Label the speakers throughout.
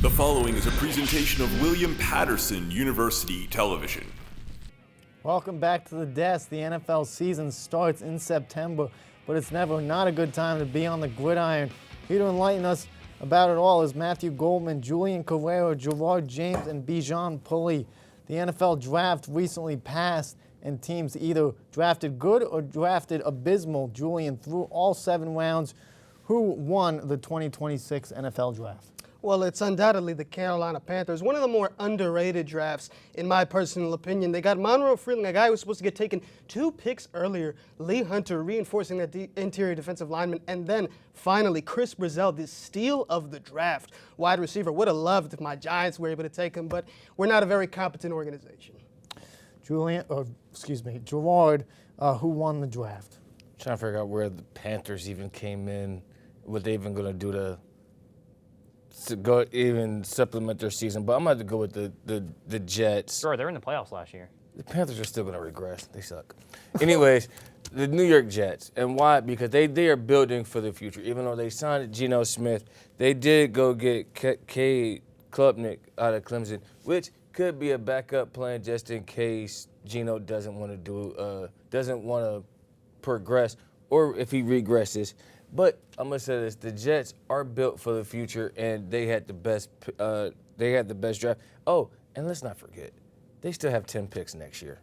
Speaker 1: The following is a presentation of William Patterson University Television.
Speaker 2: Welcome back to the desk. The NFL season starts in September, but it's never not a good time to be on the gridiron. Here to enlighten us about it all is Matthew Goldman, Julian Carrera, Gerard James, and Bijan Pulley. The NFL draft recently passed, and teams either drafted good or drafted abysmal. Julian, through all 7 rounds, who won the 2026 NFL draft?
Speaker 3: Well, it's undoubtedly the Carolina Panthers. One of the more underrated drafts, in my personal opinion. They got Monroe Freeling, a guy who was supposed to get taken 2 picks earlier. Lee Hunter reinforcing that interior defensive lineman. And then, finally, Chris Brazell, the steal of the draft. Wide receiver. Would have loved if my Giants were able to take him, but we're not a very competent organization.
Speaker 2: Gerard, who won the draft?
Speaker 4: Trying to figure out where the Panthers even came in, what they even going to do to go even supplement their season, but I'm going to go with the Jets.
Speaker 5: Sure, they were in the playoffs last year.
Speaker 4: The Panthers are still going to regress. They suck. Anyways, the New York Jets. And why? Because they are building for the future. Even though they signed Geno Smith, they did go get Cade Klubnik out of Clemson, which could be a backup plan just in case Geno doesn't want to progress, or if he regresses. But I'm gonna say this: the Jets are built for the future, and they had the best. Draft. Oh, and let's not forget, they still have 10 picks next year.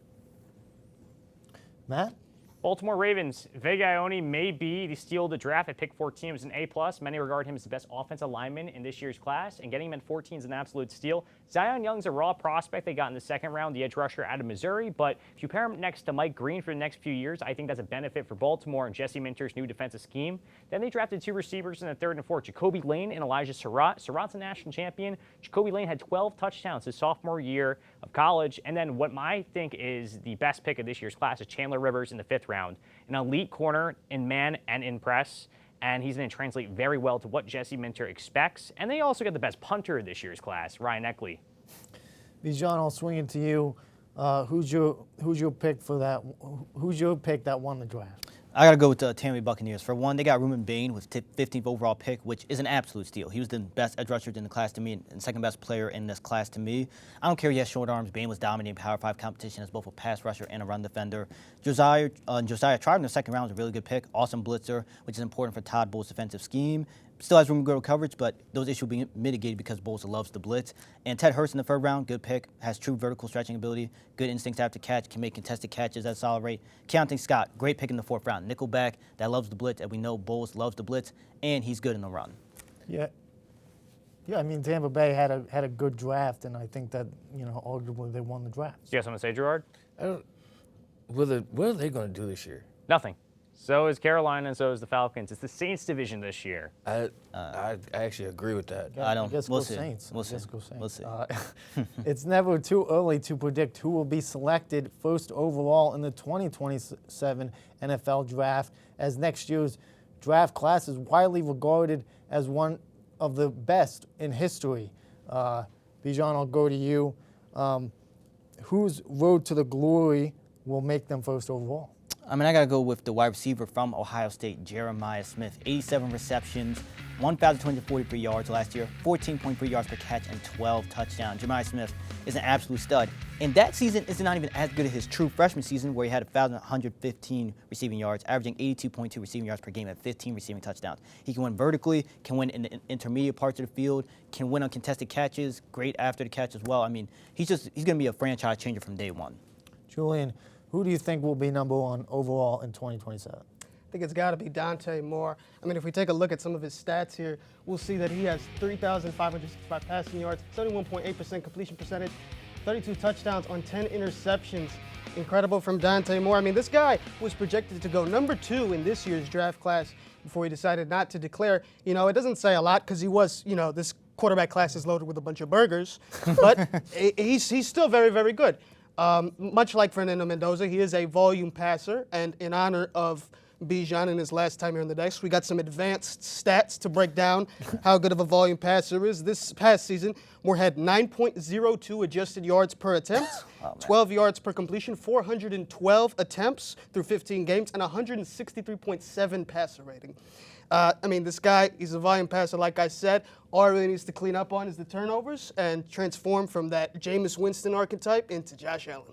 Speaker 2: Matt?
Speaker 5: Baltimore Ravens, Vega Ione may be the steal of the draft at pick 14. Was an A+. Many regard him as the best offensive lineman in this year's class, and getting him at 14 is an absolute steal. Zion Young's a raw prospect they got in the second round, the edge rusher out of Missouri, but if you pair him next to Mike Green for the next few years, I think that's a benefit for Baltimore and Jesse Minter's new defensive scheme. Then they drafted 2 receivers in the 3rd and 4th, Jacoby Lane and Elijah Surratt. Surratt's a national champion. Jacoby Lane had 12 touchdowns his sophomore year of college. And then what I think is the best pick of this year's class is Chandler Rivers in the 5th round. An elite corner in man and in press, and he's going to translate very well to what Jesse Minter expects. And they also got the best punter of this year's class, Ryan Eckley.
Speaker 2: Bijan, I'll swing it to you. Who's your pick for that? Who's your pick that won the draft?
Speaker 6: I got to go with the Tampa Bay Buccaneers. For one, they got Ruben Bain with 15th overall pick, which is an absolute steal. He was the best edge rusher in the class to me and second best player in this class to me. I don't care he has short arms. Bain was dominating Power 5 competition as both a pass rusher and a run defender. Josiah tried in the second round was a really good pick. Awesome blitzer, which is important for Todd Bowles' defensive scheme. Still has room to grow coverage, but those issues will be mitigated because Bowles loves the blitz. And Ted Hurst in the 3rd round, good pick, has true vertical stretching ability, good instincts after catch, can make contested catches at a solid rate. Keontae Scott, great pick in the 4th round. Nickelback that loves the blitz, and we know Bowles loves the blitz, and he's good in the run.
Speaker 2: Yeah. I mean, Tampa Bay had a good draft, and I think that, arguably they won the draft.
Speaker 5: You guys want to say, Gerard?
Speaker 4: What are they going to do this year?
Speaker 5: Nothing. So is Carolina, and so is the Falcons. It's the Saints division this year.
Speaker 4: I actually agree with that.
Speaker 2: Yeah,
Speaker 6: I don't.
Speaker 2: We'll see.
Speaker 6: Saints. We'll see.
Speaker 2: We'll see. It's never too early to predict who will be selected first overall in the 2027 NFL draft, as next year's draft class is widely regarded as one of the best in history. Bijan, I'll go to you. Whose road to the glory will make them first overall?
Speaker 6: I mean, I got to go with the wide receiver from Ohio State, Jeremiah Smith. 87 receptions, 1,243 yards last year, 14.3 yards per catch, and 12 touchdowns. Jeremiah Smith is an absolute stud. And that season is not even as good as his true freshman season, where he had 1,115 receiving yards, averaging 82.2 receiving yards per game at 15 receiving touchdowns. He can win vertically, can win in the intermediate parts of the field, can win on contested catches, great after the catch as well. I mean, he's going to be a franchise changer from day one.
Speaker 2: Julian, who do you think will be number 1 overall in 2027?
Speaker 3: I think it's got to be Dante Moore. I mean, if we take a look at some of his stats here, we'll see that he has 3,565 passing yards, 71.8% completion percentage, 32 touchdowns on 10 interceptions. Incredible from Dante Moore. I mean, this guy was projected to go number 2 in this year's draft class before he decided not to declare. It doesn't say a lot because he was, this quarterback class is loaded with a bunch of burgers, but he's still very, very good. Much like Fernando Mendoza, he is a volume passer, and in honor of Bijan in his last time here on the desk, we got some advanced stats to break down how good of a volume passer is. This past season, Moore had 9.02 adjusted yards per attempt, 12 yards per completion, 412 attempts through 15 games, and 163.7 passer rating. I mean, this guy, he's a volume passer, like I said. All he really needs to clean up on is the turnovers and transform from that Jameis Winston archetype into Josh Allen.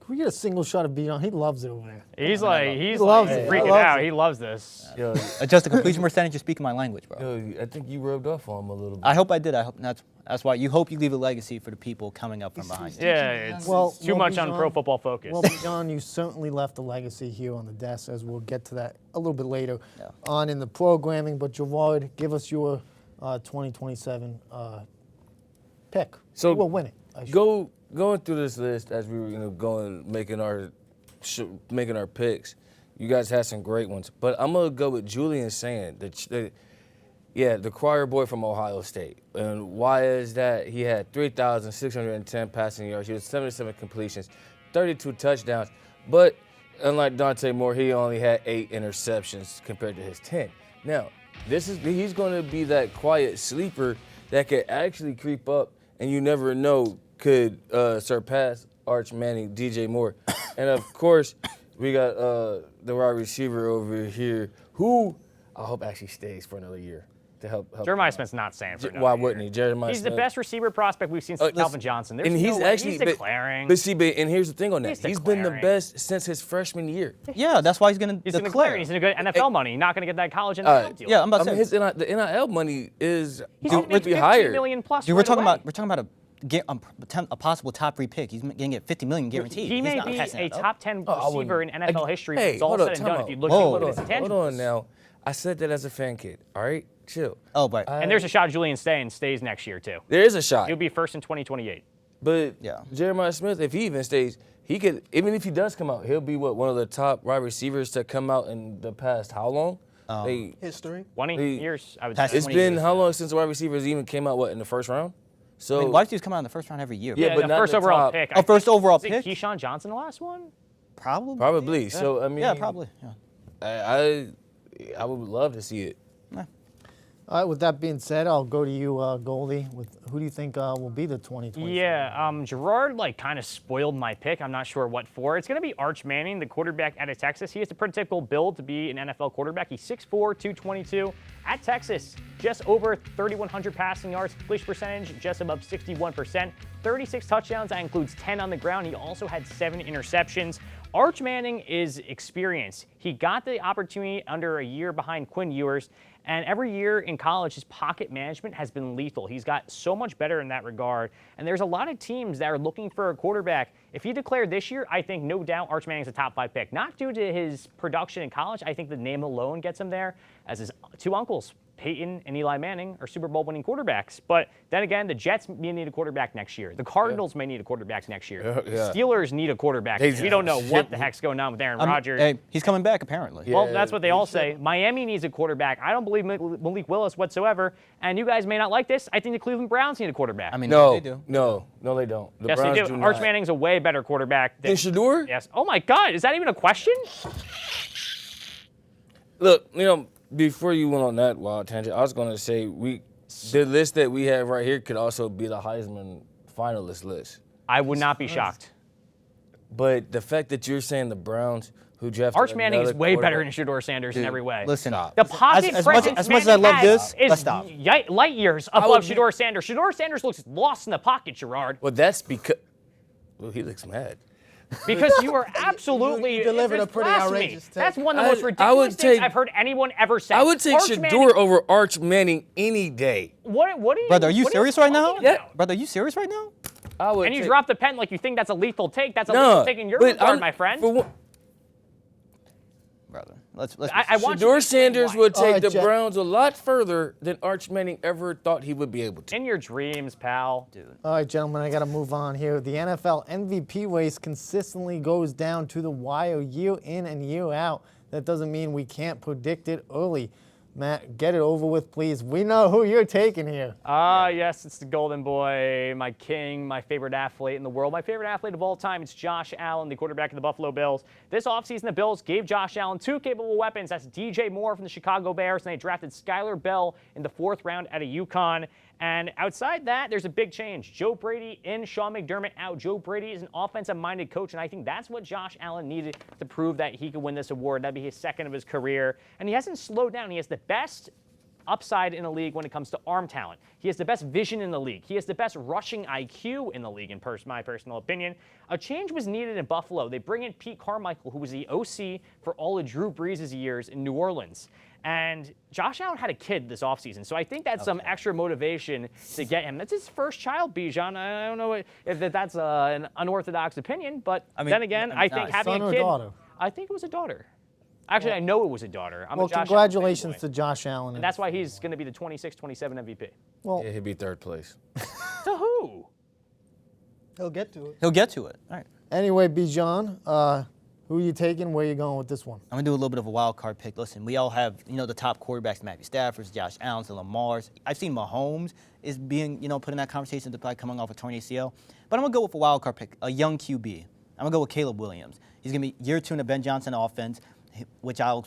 Speaker 2: Can we get a single shot of Bijan? He loves it over there.
Speaker 5: He's
Speaker 2: loves it.
Speaker 5: freaking
Speaker 2: Loves
Speaker 5: out.
Speaker 2: it.
Speaker 5: He loves this.
Speaker 4: Yo,
Speaker 6: Adjust the completion percentage. You're speaking my language, bro.
Speaker 4: yo, I think you rubbed off on him a little bit.
Speaker 6: I hope I did. I hope that's why you hope you leave a legacy for the people coming up from behind you.
Speaker 5: Yeah, it's too much on
Speaker 2: Bijan-
Speaker 5: Pro Football Focus.
Speaker 2: Well, Bijan, you certainly left a legacy here on the desk, as we'll get to that a little bit later on in the programming. But Gerard, give us your 2027 pick.
Speaker 4: So
Speaker 2: Who will win it?
Speaker 4: Going through this list as we were making our picks, you guys had some great ones. But I'm gonna go with Julian saying the choir boy from Ohio State. And why is that? He had 3,610 passing yards. He had 77 completions, 32 touchdowns. But unlike Dante Moore, he only had 8 interceptions compared to his 10. Now, he's going to be that quiet sleeper that could actually creep up, and you never know could surpass Arch Manning, DJ Moore. And, of course, we got the wide receiver over here who I hope actually stays for another year to help.
Speaker 5: Jeremiah Smith's not staying for another
Speaker 4: Why
Speaker 5: year.
Speaker 4: wouldn't he? Jeremiah
Speaker 5: He's
Speaker 4: Smith.
Speaker 5: the best receiver prospect we've seen since Calvin Johnson. There's
Speaker 4: And he's
Speaker 5: no way.
Speaker 4: actually
Speaker 5: He's declaring.
Speaker 4: and here's the thing on that.
Speaker 5: He's
Speaker 4: He's been the
Speaker 5: declaring.
Speaker 4: best since his freshman year.
Speaker 6: Yeah, that's why he's going to
Speaker 5: He's
Speaker 6: declare.
Speaker 5: declaring. He's going to get NFL money. Not going to get that college NFL deal.
Speaker 6: Yeah, I'm about
Speaker 4: I
Speaker 6: to
Speaker 4: mean,
Speaker 6: say.
Speaker 4: the NIL money is
Speaker 5: He's
Speaker 4: going
Speaker 5: going
Speaker 4: to be higher.
Speaker 5: $15 million plus.
Speaker 6: Dude,
Speaker 5: right away.
Speaker 6: we're talking about a possible top 3 pick. He's going to get $50 million guaranteed.
Speaker 5: He
Speaker 6: He's
Speaker 5: may
Speaker 6: not
Speaker 5: be
Speaker 6: passing
Speaker 5: a
Speaker 6: that up.
Speaker 5: top 10
Speaker 4: I wouldn't-
Speaker 5: receiver in NFL history when
Speaker 4: Hey,
Speaker 5: it's all
Speaker 4: hold
Speaker 5: said
Speaker 4: on,
Speaker 5: and
Speaker 4: time
Speaker 5: done.
Speaker 4: out.
Speaker 5: If you look
Speaker 6: Hold
Speaker 5: at his intangibles.
Speaker 4: Hold on now. I said that as a fan kid. All right, chill.
Speaker 6: Oh, but
Speaker 5: And there's a shot Julian stays next year too.
Speaker 4: There is a shot,
Speaker 5: He'll be first in 2028.
Speaker 4: but
Speaker 6: Yeah.
Speaker 4: Jeremiah Smith, if he even stays, he could. Even if he does come out, he'll be one of the top wide receivers to come out in the past. How long?
Speaker 3: History.
Speaker 5: 20 years, I would
Speaker 6: Past
Speaker 5: say.
Speaker 4: It's
Speaker 6: 20
Speaker 4: been
Speaker 6: years,
Speaker 4: how long since the wide receivers even came out? What, in the first round? So
Speaker 6: I mean, wide receivers come out in the first round every year.
Speaker 4: Yeah,
Speaker 5: Yeah,
Speaker 4: but
Speaker 5: the
Speaker 4: not
Speaker 5: first
Speaker 4: the
Speaker 5: overall
Speaker 4: top.
Speaker 5: pick.
Speaker 6: Oh, first overall
Speaker 5: Is it
Speaker 6: pick?
Speaker 5: Keyshawn Johnson the last one?
Speaker 6: Probably.
Speaker 4: probably. So I mean,
Speaker 6: Yeah, probably. Yeah.
Speaker 4: I would love to see it.
Speaker 2: All right, with that being said, I'll go to you, Goldie. Who do you think will be the 2020?
Speaker 5: Yeah, Gerard kind of spoiled my pick. I'm not sure what for. It's going to be Arch Manning, the quarterback out of Texas. He has the prototypical build to be an NFL quarterback. He's 6'4", 222. At Texas, just over 3,100 passing yards, completion percentage just above 61%, 36 touchdowns. That includes 10 on the ground. He also had 7 interceptions. Arch Manning is experienced. He got the opportunity under a year behind Quinn Ewers, and every year in college, his pocket management has been lethal. He's got so much better in that regard, and there's a lot of teams that are looking for a quarterback. If he declared this year, I think no doubt Arch Manning's a top 5 pick. Not due to his production in college. I think the name alone gets him there, as his 2 uncles, Peyton and Eli Manning, are Super Bowl winning quarterbacks. But then again, the Jets may need a quarterback next year. The Cardinals may need a quarterback next year.
Speaker 4: Yeah.
Speaker 5: Steelers need a quarterback. We don't know what the heck's going on with Aaron Rodgers.
Speaker 6: Hey, he's coming back apparently.
Speaker 4: Yeah.
Speaker 5: Well, that's what they all say. Miami needs a quarterback. I don't believe Malik Willis whatsoever. And you guys may not like this. I think the Cleveland Browns need a quarterback.
Speaker 6: I mean,
Speaker 4: No,
Speaker 6: they do.
Speaker 4: no, they don't. The
Speaker 5: yes,
Speaker 4: Browns
Speaker 5: they do.
Speaker 4: not.
Speaker 5: Arch Manning's a way better quarterback
Speaker 4: Than Shador?
Speaker 5: Yes. Oh my God, is that even a question?
Speaker 4: Look, before you went on that wild tangent, I was going to say the list that we have right here could also be the Heisman finalist list.
Speaker 5: I would not be shocked.
Speaker 4: But the fact that you're saying the Browns, who drafted
Speaker 5: Arch Manning is
Speaker 4: another
Speaker 5: way better
Speaker 4: quarterback-
Speaker 5: than Shador Sanders in every way.
Speaker 6: Listen,
Speaker 5: The pocket
Speaker 6: as much
Speaker 5: presence
Speaker 6: as I love
Speaker 5: Manning has
Speaker 6: this, let's stop.
Speaker 5: is light years above
Speaker 4: would be-
Speaker 5: Shador Sanders. Shador Sanders looks lost in the pocket, Gerard,
Speaker 4: Well, that's because. Well, he looks mad.
Speaker 5: because you are absolutely
Speaker 3: You delivered
Speaker 5: it's
Speaker 3: a pretty
Speaker 5: blasphemy.
Speaker 3: outrageous take.
Speaker 5: That's one of the
Speaker 4: I-
Speaker 5: most
Speaker 4: I
Speaker 5: ridiculous
Speaker 4: would
Speaker 5: things
Speaker 4: take-
Speaker 5: I've heard anyone ever say.
Speaker 4: I would take
Speaker 5: Arch
Speaker 4: Shador
Speaker 5: Manning-
Speaker 4: over Arch Manning any day.
Speaker 5: What are you?
Speaker 6: Brother, are you
Speaker 5: what
Speaker 6: serious right now?
Speaker 5: talking about?
Speaker 6: Brother, are you serious right now?
Speaker 4: I would
Speaker 5: And you
Speaker 4: take-
Speaker 5: drop the pen like you think that's a lethal take. That's a
Speaker 4: No,
Speaker 5: lethal take in your
Speaker 4: but
Speaker 5: regard,
Speaker 4: I'm-
Speaker 5: my friend.
Speaker 4: for one-
Speaker 6: Brother, let's be
Speaker 5: I want you to
Speaker 4: Shador
Speaker 5: explain
Speaker 4: Sanders
Speaker 5: why.
Speaker 4: would take
Speaker 2: right,
Speaker 4: the
Speaker 2: Jeff.
Speaker 4: Browns a lot further than Arch Manning ever thought he would be able to.
Speaker 5: In your dreams, pal.
Speaker 2: All right, gentlemen, I got to move on here. The NFL MVP race consistently goes down to the wire year in and year out. That doesn't mean we can't predict it early. Matt, get it over with, please. We know who you're taking here.
Speaker 5: Yes, it's the Golden Boy, my king, my favorite athlete in the world, my favorite athlete of all time. It's Josh Allen, the quarterback of the Buffalo Bills. This offseason, the Bills gave Josh Allen 2 capable weapons. That's DJ Moore from the Chicago Bears, and they drafted Skylar Bell in the 4th round out of UConn. And outside that, there's a big change. Joe Brady in, Sean McDermott out. Joe Brady is an offensive-minded coach, and I think that's what Josh Allen needed to prove that he could win this award. That'd be his second of his career. And he hasn't slowed down. He has the best upside in the league when it comes to arm talent. He has the best vision in the league. He has the best rushing IQ in the league, in my personal opinion. A change was needed in Buffalo. They bring in Pete Carmichael, who was the OC for all of Drew Brees' years in New Orleans. And Josh Allen had a kid this offseason, so I think that's some extra motivation to get him. That's his first child, Bijan. I don't know if that's an unorthodox opinion, but then again, I think having
Speaker 2: son
Speaker 5: a
Speaker 2: or
Speaker 5: kid,
Speaker 2: daughter?
Speaker 5: I think it was a daughter. Actually, I know it was a daughter. I'm a
Speaker 2: Well,
Speaker 5: Josh Allen
Speaker 2: congratulations
Speaker 5: fanboy.
Speaker 2: to Josh Allen.
Speaker 5: And that's why he's going to be the 26-27 MVP.
Speaker 2: Well,
Speaker 4: Yeah, he'd be third place.
Speaker 5: To who?
Speaker 3: He'll get to it.
Speaker 6: He'll get to it. All right.
Speaker 2: anyway, Bijan, who are you taking? Where are you going with this one?
Speaker 6: I'm gonna do a little bit of a wild card pick. Listen, we all have, the top quarterbacks: Matthew Stafford, Josh Allen, the Lamars. I've seen Mahomes is being, put in that conversation despite coming off a torn ACL. But I'm gonna go with a wild card pick, a young QB. I'm gonna go with Caleb Williams. He's gonna be year 2 in the Ben Johnson offense, which I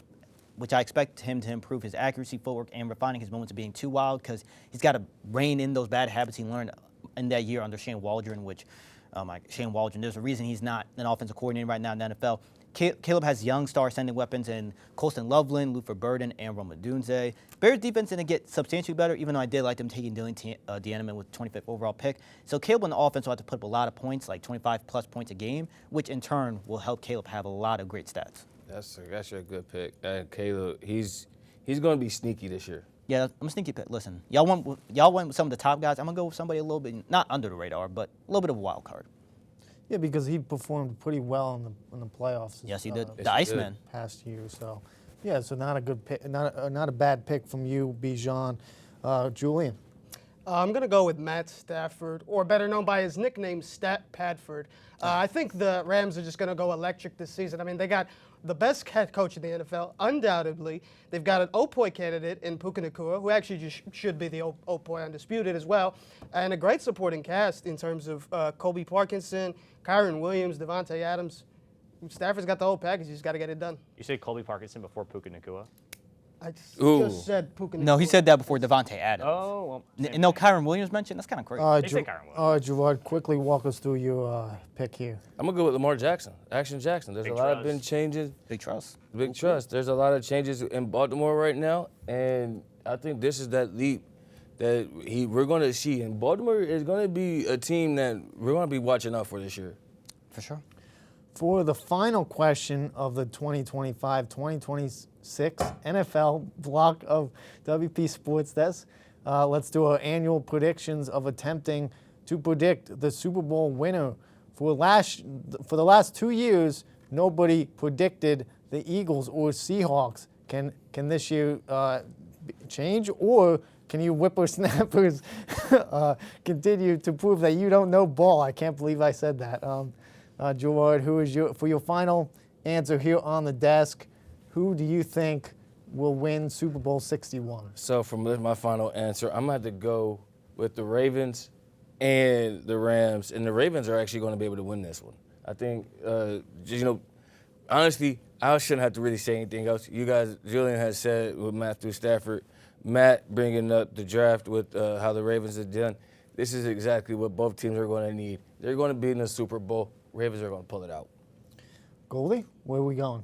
Speaker 6: expect him to improve his accuracy, footwork, and refining his moments of being too wild, because he's got to rein in those bad habits he learned in that year under Shane Waldron, there's a reason he's not an offensive coordinator right now in the NFL. Caleb has young star-sending weapons in Colston Loveland, Luther Burden, and Roma Dunze. Bears defense didn't get substantially better, even though I did like them taking Dylan Deanneman with 25th overall pick. So Caleb on the offense will have to put up a lot of points, like 25-plus points a game, which in turn will help Caleb have a lot of great stats.
Speaker 4: That's a good pick. Caleb, he's going to be sneaky this year.
Speaker 6: Yeah, I'm a sneaky pick. Listen, y'all went with some of the top guys. I'm gonna go with somebody a little bit not under the radar, but a little bit of a wild card.
Speaker 2: Yeah, because he performed pretty well in the playoffs.
Speaker 6: Yes, he did.
Speaker 4: Yes,
Speaker 6: The
Speaker 4: he
Speaker 6: Iceman.
Speaker 2: Past year, so yeah, so not a good pick, not a bad pick from you, Bijan. Julian.
Speaker 3: I'm going to go with Matt Stafford, or better known by his nickname, Stat Padford. I think the Rams are just going to go electric this season. I mean, they got the best head coach in the NFL, undoubtedly. They've got an Opoi candidate in Puka Nacua, who actually just should be the Opoi undisputed as well, and a great supporting cast in terms of Kobe Parkinson, Kyron Williams, Devontae Adams. Stafford's got the whole package. He's got to get it done.
Speaker 5: You said Colby Parkinson before Puka Nacua?
Speaker 3: I
Speaker 4: Ooh.
Speaker 3: just said Puka Nacua.
Speaker 6: No, he said that before Devontae Adams.
Speaker 5: Oh, well.
Speaker 6: And no Kyron Williams mentioned? That's kind of crazy.
Speaker 5: They say Kyron Williams.
Speaker 2: Gerard, quickly walk us through your pick here.
Speaker 4: I'm going to go with Lamar Jackson, Action Jackson. There's
Speaker 5: Big
Speaker 4: a lot
Speaker 5: trust.
Speaker 4: of been changes.
Speaker 6: Big trust.
Speaker 4: Big trust. There's a lot of changes in Baltimore right now, and I think this is that leap that we're going to see. And Baltimore is going to be a team that we're going to be watching out for this year.
Speaker 6: For sure.
Speaker 2: For the final question of the 2025-2026 NFL block of WP Sports Desk, let's do our annual predictions of attempting to predict the Super Bowl winner. For the last 2 years, nobody predicted the Eagles or Seahawks. Can this year change, or can you whippersnappers continue to prove that you don't know ball? I can't believe I said that. Gerard, for your final answer here on the desk, who do you think will win Super Bowl 61?
Speaker 4: So for my final answer, I'm going to have to go with the Ravens and the Rams. And the Ravens are actually going to be able to win this one. I think, honestly, I shouldn't have to really say anything else. You guys, Julian has said with Matthew Stafford, Matt bringing up the draft with how the Ravens have done. This is exactly what both teams are going to need. They're going to be in the Super Bowl. Ravens are going to pull it out.
Speaker 2: Goldie, where are we going?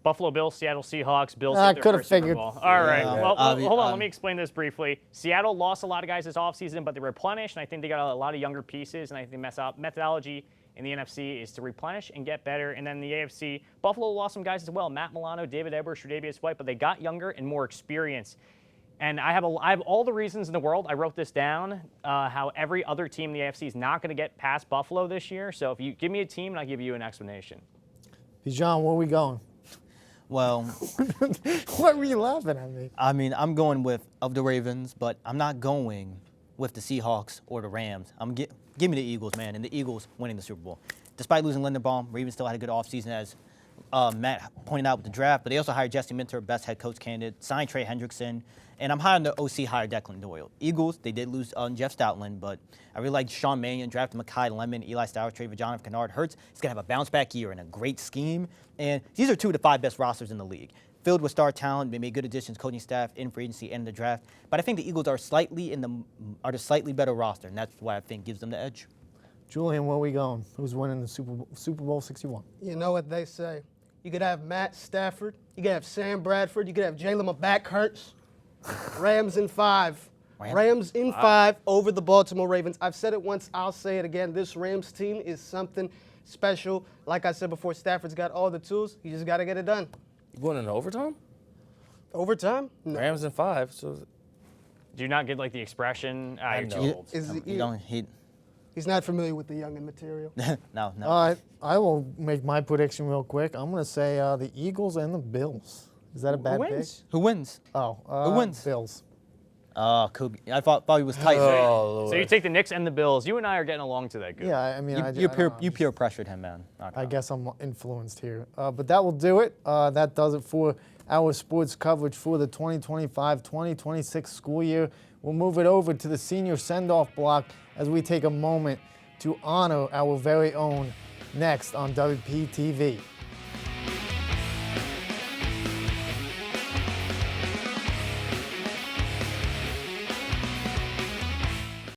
Speaker 5: Buffalo Bills, Seattle Seahawks, Bills
Speaker 2: I
Speaker 5: get their
Speaker 2: could have
Speaker 5: first Super
Speaker 2: figured.
Speaker 5: Bowl. All right.
Speaker 6: Yeah.
Speaker 5: Well, hold on. Let me explain this briefly. Seattle lost a lot of guys this offseason, but they replenished, and I think they got a lot of younger pieces, and I think the methodology in the NFC is to replenish and get better. And then the AFC, Buffalo lost some guys as well. Matt Milano, David Edwards, Tre'Davious White, but they got younger and more experience. And I have all the reasons in the world. I wrote this down, how every other team in the AFC is not going to get past Buffalo this year. So if you give me a team, and I'll give you an explanation.
Speaker 2: Bijan, where are we going?
Speaker 6: Well,
Speaker 2: What were you laughing at me?
Speaker 6: I mean, I'm going with the Ravens, but I'm not going with the Seahawks or the Rams. Give me the Eagles, man, and the Eagles winning the Super Bowl. Despite losing Linderbaum, Ravens still had a good offseason, as Matt pointed out with the draft, but they also hired Jesse Minter, best head coach candidate, signed Trey Hendrickson, and I'm high on the OC hire Declan Doyle. Eagles, they did lose Jeff Stoutland, but I really like Sean Mannion, drafted Mekhi Lemon, Eli Stowers, Trey Vivian, Kennard Hurts. He's going to have a bounce-back year and a great scheme, and these are 2 of the 5 best rosters in the league. filled with star talent. They made good additions, coaching staff, in free agency, and the draft. But I think the Eagles are the slightly better roster, and that's why I think gives them the edge.
Speaker 2: Julian, where are we going? Who's winning the Super Bowl 61?
Speaker 3: You know what they say. You could have Matt Stafford. You could have Sam Bradford. You could have Jalen. My back hurts. Rams in 5. Rams in 5 over the Baltimore Ravens. I've said it once. I'll say it again. This Rams team is something special. Like I said before, Stafford's got all the tools. You just got to get it done.
Speaker 4: You going into overtime?
Speaker 3: Overtime? No.
Speaker 4: Rams in 5. So
Speaker 5: Do you not get like the expression? You're too
Speaker 4: know.
Speaker 5: old.
Speaker 3: He's not familiar with the youngin' material.
Speaker 6: No.
Speaker 2: All right, I will make my prediction real quick. I'm going to say the Eagles and the Bills. Is that a bad pick?
Speaker 6: Who wins?
Speaker 2: Oh,
Speaker 6: Who wins?
Speaker 2: Bills.
Speaker 6: I thought he was tight.
Speaker 5: So you take the Knicks and the Bills. You and I are getting along to that. Good.
Speaker 2: Yeah, I mean,
Speaker 6: You peer pressured him, man.
Speaker 2: I guess I'm influenced here. But that will do it. That does it for our sports coverage for the 2025-2026 school year. We'll move it over to the senior send-off block as we take a moment to honor our very own next on WPTV.